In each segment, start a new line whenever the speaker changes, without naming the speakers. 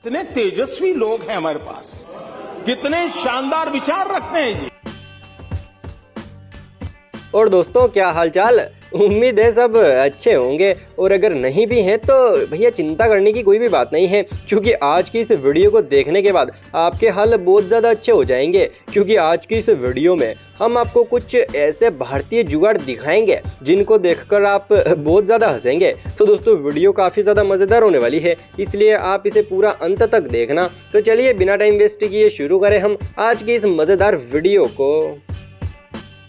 कितने तेजस्वी लोग हैं हमारे पास, कितने शानदार विचार रखते हैं जी।
और दोस्तों, क्या हालचाल। उम्मीद है सब अच्छे होंगे, और अगर नहीं भी हैं तो भैया चिंता करने की कोई भी बात नहीं है, क्योंकि आज की इस वीडियो को देखने के बाद आपके हाल बहुत ज़्यादा अच्छे हो जाएंगे। क्योंकि आज की इस वीडियो में हम आपको कुछ ऐसे भारतीय जुगाड़ दिखाएंगे जिनको देखकर आप बहुत ज़्यादा हंसेंगे। तो दोस्तों, वीडियो काफ़ी ज़्यादा मज़ेदार होने वाली है, इसलिए आप इसे पूरा अंत तक देखना। तो चलिए बिना टाइम वेस्ट किए शुरू करें हम आज की इस मज़ेदार वीडियो को।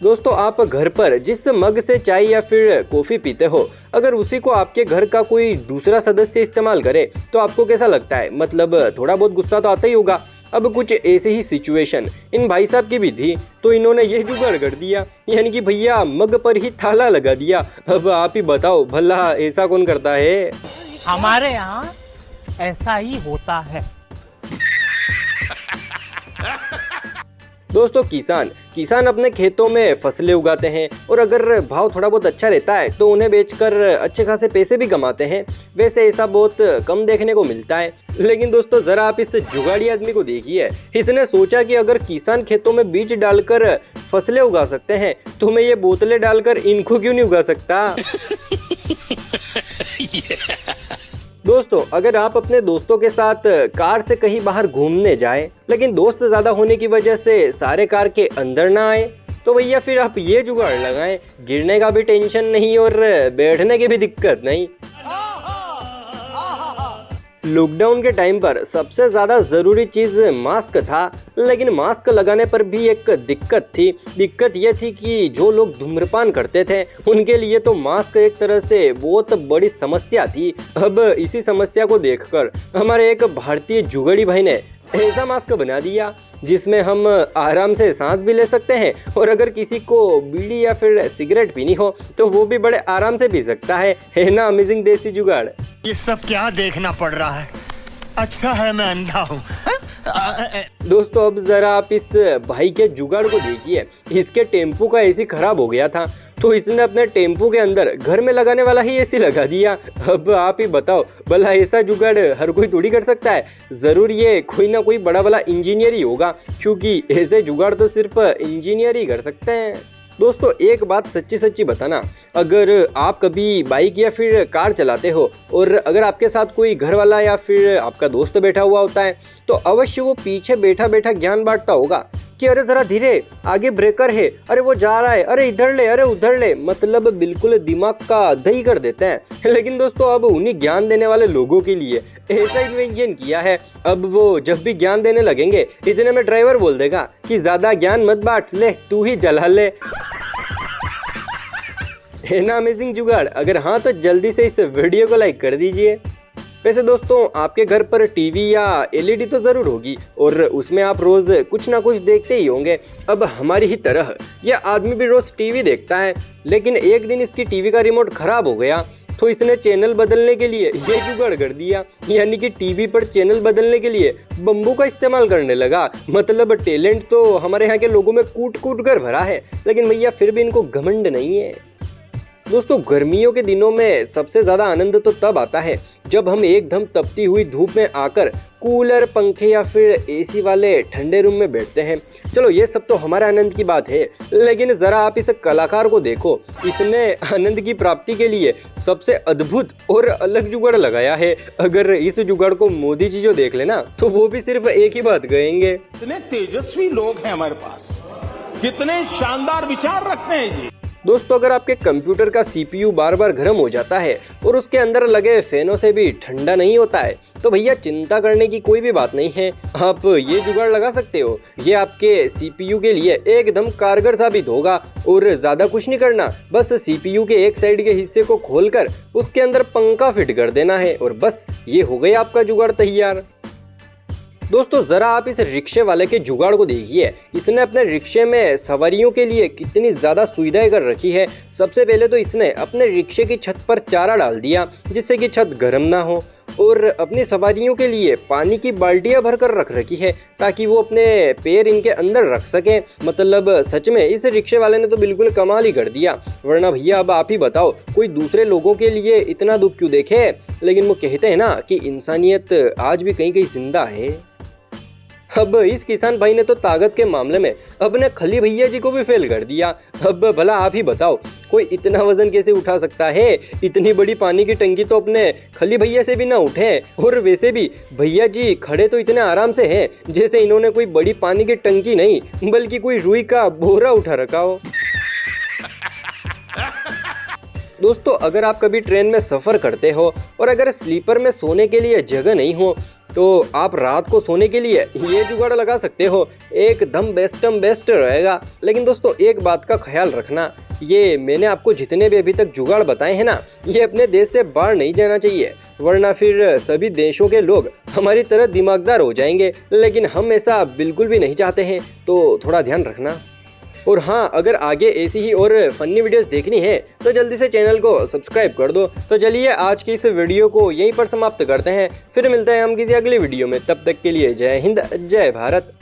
दोस्तों, आप घर पर जिस मग से चाय या फिर कॉफ़ी पीते हो, अगर उसी को आपके घर का कोई दूसरा सदस्य इस्तेमाल करे तो आपको कैसा लगता है? मतलब थोड़ा बहुत गुस्सा तो आता ही होगा। अब कुछ ऐसे ही सिचुएशन इन भाई साहब की भी थी, तो इन्होंने ये जुगाड़ कर दिया, यानी कि भैया मग पर ही ताला लगा दिया। अब आप ही बताओ भला ऐसा कौन करता है?
हमारे यहाँ ऐसा ही होता है।
दोस्तों, किसान अपने खेतों में फसलें उगाते हैं, और अगर भाव थोड़ा बहुत अच्छा रहता है तो उन्हें बेचकर अच्छे खासे पैसे भी कमाते हैं। वैसे ऐसा बहुत कम देखने को मिलता है। लेकिन दोस्तों, जरा आप इस जुगाड़ी आदमी को देखिए। इसने सोचा कि अगर किसान खेतों में बीज डालकर फसलें उगा सकते हैं तो मैं ये बोतलें डालकर इनको क्यों नहीं उगा सकता। दोस्तों, अगर आप अपने दोस्तों के साथ कार से कहीं बाहर घूमने जाएं, लेकिन दोस्त ज़्यादा होने की वजह से सारे कार के अंदर ना आए, तो भैया फिर आप ये जुगाड़ लगाएं, गिरने का भी टेंशन नहीं और बैठने की भी दिक्कत नहीं। लॉकडाउन के टाइम पर सबसे ज़्यादा ज़रूरी चीज़ मास्क था, लेकिन मास्क लगाने पर भी एक दिक्कत थी। दिक्कत यह थी कि जो लोग धूम्रपान करते थे उनके लिए तो मास्क एक तरह से बहुत बड़ी समस्या थी। अब इसी समस्या को देखकर हमारे एक भारतीय जुगाड़ी भाई ने ऐसा मास्क बना दिया जिसमें हम आराम से सांस भी ले सकते हैं, और अगर किसी को बीड़ी या फिर सिगरेट पीनी हो तो वो भी बड़े आराम से पी सकता है ना? अमेजिंग देसी जुगाड़।
ये सब क्या देखना पड़ रहा है? अच्छा है मैं अंधा हूँ।
दोस्तों, अब जरा आप इस भाई के जुगाड़ को देखिए। इसके टेम्पो का एसी खराब हो गया था, तो इसने अपने टेम्पो के अंदर घर में लगाने वाला ही एसी लगा दिया। अब आप ही बताओ भला ऐसा जुगाड़ हर कोई थोड़ी कर सकता है। जरूर ये कोई ना कोई बड़ा वाला इंजीनियर ही होगा, क्योंकि ऐसे जुगाड़ तो सिर्फ इंजीनियर ही कर सकते हैं। दोस्तों, एक बात सच्ची सच्ची बताना, अगर आप कभी बाइक या फिर कार चलाते हो और अगर आपके साथ कोई घर वाला या फिर आपका दोस्त बैठा हुआ होता है, तो अवश्य वो पीछे बैठा बैठा ज्ञान बांटता होगा कि अरे जरा धीरे, आगे ब्रेकर है, अरे वो जा रहा है, अरे इधर ले, अरे उधर ले। मतलब बिल्कुल दिमाग का दही कर देते हैं। लेकिन दोस्तों, अब उन्हीं ज्ञान देने वाले लोगों के लिए ऐसा इन्वेंशन किया है। अब वो जब भी ज्ञान देने लगेंगे, इतने में ड्राइवर बोल देगा कि ज्यादा ज्ञान मत बांट, ले तू ही जला ले। है ना अमेजिंग जुगाड़? अगर हाँ तो जल्दी से इस वीडियो को लाइक कर दीजिए। वैसे दोस्तों, आपके घर पर टीवी या एलईडी तो ज़रूर होगी, और उसमें आप रोज़ कुछ ना कुछ देखते ही होंगे। अब हमारी ही तरह यह आदमी भी रोज़ टीवी देखता है, लेकिन एक दिन इसकी टीवी का रिमोट खराब हो गया, तो इसने चैनल बदलने के लिए ये जुगाड़ कर दिया, यानी कि टीवी पर चैनल बदलने के लिए बम्बू का इस्तेमाल करने लगा। मतलब टैलेंट तो हमारे यहाँ के लोगों में कूट कूट कर भरा है, लेकिन भैया फिर भी इनको घमंड नहीं है। दोस्तों, गर्मियों के दिनों में सबसे ज़्यादा आनंद तो तब आता है जब हम एकदम तपती हुई धूप में आकर कूलर, पंखे या फिर एसी वाले ठंडे रूम में बैठते हैं। चलो ये सब तो हमारे आनंद की बात है, लेकिन ज़रा आप इस कलाकार को देखो। इसने आनंद की प्राप्ति के लिए सबसे अद्भुत और अलग जुगाड़ लगाया है। अगर इस जुगाड़ को मोदी जी जो देख लेना तो वो भी सिर्फ एक ही बात कहेंगे,
कितने तेजस्वी लोग हैं हमारे पास, कितने शानदार विचार रखते हैं जी।
दोस्तों, अगर आपके कंप्यूटर का सीपीयू बार बार गर्म हो जाता है और उसके अंदर लगे फैनों से भी ठंडा नहीं होता है, तो भैया चिंता करने की कोई भी बात नहीं है। आप ये जुगाड़ लगा सकते हो। ये आपके सीपीयू के लिए एकदम कारगर साबित होगा, और ज़्यादा कुछ नहीं करना, बस सीपीयू के एक साइड के हिस्से को खोलकर उसके अंदर पंखा फिट कर देना है, और बस ये हो गया आपका जुगाड़ तैयार। दोस्तों, जरा आप इस रिक्शे वाले के जुगाड़ को देखिए। इसने अपने रिक्शे में सवारियों के लिए कितनी ज़्यादा सुविधाएं कर रखी है। सबसे पहले तो इसने अपने रिक्शे की छत पर चारा डाल दिया, जिससे कि छत गर्म ना हो, और अपनी सवारियों के लिए पानी की बाल्टियां भरकर रख रखी है ताकि वो अपने पैर इनके अंदर रख सके। मतलब सच में इस रिक्शे वाले ने तो बिल्कुल कमाल ही कर दिया। वरना भैया अब आप ही बताओ, कोई दूसरे लोगों के लिए इतना दुख क्यों देखे। लेकिन वो कहते हैं ना कि इंसानियत आज भी कहीं कहीं जिंदा है। अब इस किसान भाई ने तो ताकत के मामले में अपने खली भैया जी को भी फेल कर दिया। अब भला आप ही बताओ, कोई इतना वजन कैसे उठा सकता है। इतनी बड़ी पानी की टंकी तो अपने खली भैया से भी ना उठे। और वैसे भी भैया जी खड़े तो इतने आराम से हैं जैसे इन्होंने कोई बड़ी पानी की टंकी नहीं बल्कि कोई रुई का बोरा उठा रखा हो। दोस्तों, अगर आप कभी ट्रेन में सफ़र करते हो और अगर स्लीपर में सोने के लिए जगह नहीं हो तो आप रात को सोने के लिए ये जुगाड़ लगा सकते हो, एकदम बेस्ट रहेगा। लेकिन दोस्तों, एक बात का ख्याल रखना, ये मैंने आपको जितने भी अभी तक जुगाड़ बताए हैं ना, ये अपने देश से बाहर नहीं जाना चाहिए, वरना फिर सभी देशों के लोग हमारी तरह दिमागदार हो जाएंगे। लेकिन हम ऐसा बिल्कुल भी नहीं चाहते हैं, तो थोड़ा ध्यान रखना। और हाँ, अगर आगे ऐसी ही और फनी वीडियोस देखनी है तो जल्दी से चैनल को सब्सक्राइब कर दो। तो चलिए आज की इस वीडियो को यहीं पर समाप्त करते हैं, फिर मिलते हैं हम किसी अगली वीडियो में। तब तक के लिए जय हिंद, जय भारत।